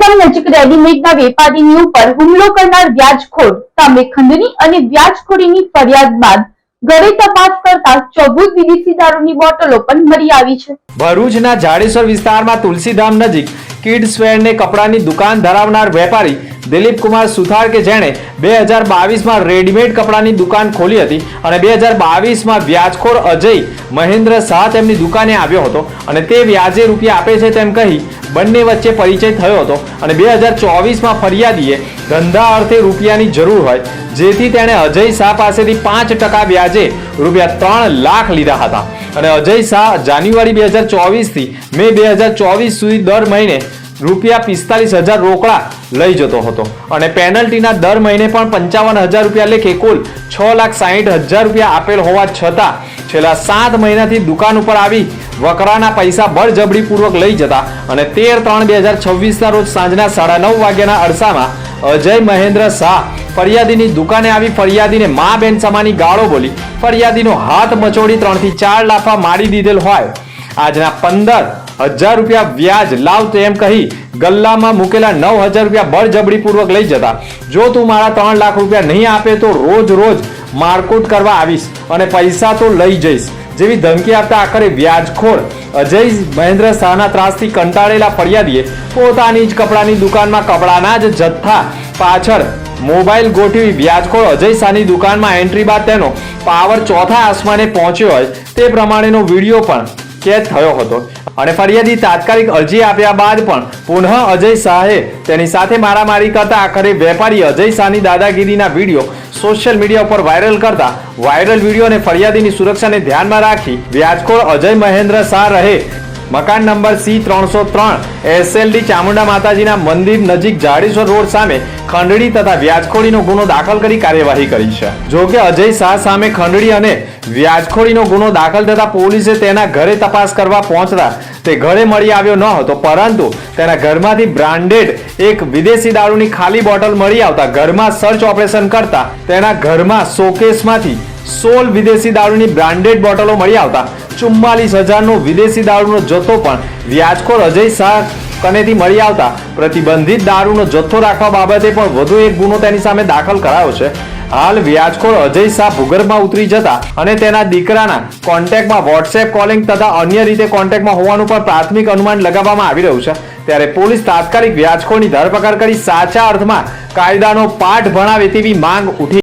ગામ નજીક રેડીમેડના વેપારીની ઉપર હુમલો કરનાર વ્યાજખોર સામે ખંડણી અને વ્યાજખોરીની ફરિયાદ બાદ ઘરે તપાસ કરતા 14 વિદેશી દારૂની બોટલો પણ મળી આવી છે। ભરૂચના જાડેશ્વર વિસ્તારમાં તુલસીધામ નજીક કિડ્સ વેરને કપડાની દુકાન ધરાવનાર વેપારી દિલીપ કુમાર સુથાર કે જેણે 2022માં રેડીમેડ કપડાની દુકાન ખોલી હતી અને 2022માં વ્યાજખોર અજય મહેન્દ્ર શાહ તેમની દુકાને આવ્યો હતો અને તે વ્યાજે રૂપિયા આપે છે તેમ કહી બંને વચ્ચે પરિચય થયો હતો અને 2024માં ફરિયાદીએ ધંધા અર્થે રૂપિયાની જરૂર હોય જેથી તેણે અજય શાહ પાસેથી 5% વ્યાજે રૂપિયા 3 લાખ લીધા હતા અને અજય શાહ જાન્યુઆરી 2024થી મે 2024 સુધી દર મહિને રૂપિયા 45,000 રોકડા લઈ જતો હતો અને પેનલ્ટીના દર મહિને પણ 55,000 રૂપિયા લેખે કુલ 6,60,000 રૂપિયા આપેલ હોવા છતાં છેલ્લા 7 મહિનાથી દુકાન ઉપર આવી વકરાના પૈસા બળજબરીપૂર્વક લઈ જતા અને 13/3/2026ના રોજ સાંજના 9:30 વાગ્યાના અરસામાં અજય મહેન્દ્ર શાહ ફરિયાદીની દુકાને આવી ફરિયાદીને મા બેન સમાની ગાળો બોલી ફરિયાદીનો હાથ મચોડી 3 થી 4 લાફા મારી દીધેલ હોય આજના 15,000 રૂપિયા વ્યાજ લાવ તેમ કહી ગલ્લામાં મૂકેલા 9,000 રૂપિયા બળજબરીપૂર્વક લઈ જતા જો તું મારા 3 લાખ રૂપિયા નહીં આપે તો રોજ મારકૂટ કરવા આવીશ અને પૈસા તો લઈ જઈશ જેવી ધમકી આપતા આખરે વ્યાજખોર અજય મહેન્દ્ર શાહના ત્રાસથી કંટાળેલા ફરિયાદીએ પોતાની જ કપડાની દુકાનમાં કપડાના જ જથ્થા પાછળ મોબાઈલ ગોઠવી વ્યાજખોર અજય શાહની દુકાનમાં એન્ટ્રી બાદ તેનો પાવર ચોથા આસમાને પહોંચ્યો હોય તે પ્રમાણેનો વિડીયો પણ કેદ થયો હતો અને ફરિયાદી તાત્કાલિક અરજી આપ્યા બાદ પણ પુનઃ અજય શાહે તેની સાથે મારામારી કરતા આખરે વેપારી અજય શાહની દાદાગીરીના વિડીયો સોશિયલ મીડિયા ઉપર વાયરલ કરતા વાયરલ વિડીયો અને ફરિયાદીની સુરક્ષાને ધ્યાનમાં રાખી વ્યાજખોર અજય મહેન્દ્ર શાહ રહે મકાન નંબર C303 SLD ચામુંડા માતાજીના મંદિર નજીક જાડેશ્વર રોડ સામે ખંડણી તથા વ્યાજખોરીનો ગુનો દાખલ કરી કાર્યવાહી કરી છે। જો કે અજય શાહ સામે ખંડણી અને વ્યાજખોરીનો ગુનો દાખલ થતા પોલીસે તેના ઘરે તપાસ કરવા પહોંચતા તે ઘરે મળી આવ્યો ન હતો પરંતુ તેના ઘરમાંથી બ્રાન્ડેડ એક વિદેશી દારૂની ખાલી બોટલ મળી આવતા ઘરમાં સર્ચ ઓપરેશન કરતા તેના ઘરમાં શોકેસમાંથી 16 વિદેશી દારૂની બ્રાન્ડેડ બોટલો મળી આવતા 44,000નો વિદેશી દારૂનો જથ્થો પણ વ્યાજખોર અજય શાહ કનેથી મળી આવતા પ્રતિબંધિત દારૂનો જથ્થો રાખવા બાબતે પણ વધુ એક ગુનો તેની સામે દાખલ કરાયો છે। હાલ વ્યાજખોર અજય શાહ ભૂગર્ભમાં ઉતરી જતા અને તેના દીકરાના કોન્ટેક્ટમાં વોટ્સએપ કોલિંગ તથા અન્ય રીતે કોન્ટેક્ટમાં હોવાનું પણ પ્રાથમિક અનુમાન લગાવવામાં આવી રહ્યું છે ત્યારે પોલીસ તાત્કાલિક વ્યાજખોરની ધરપકડ કરી સાચા અર્થમાં કાયદાનો પાઠ ભણાવે તેવી માંગ ઉઠી।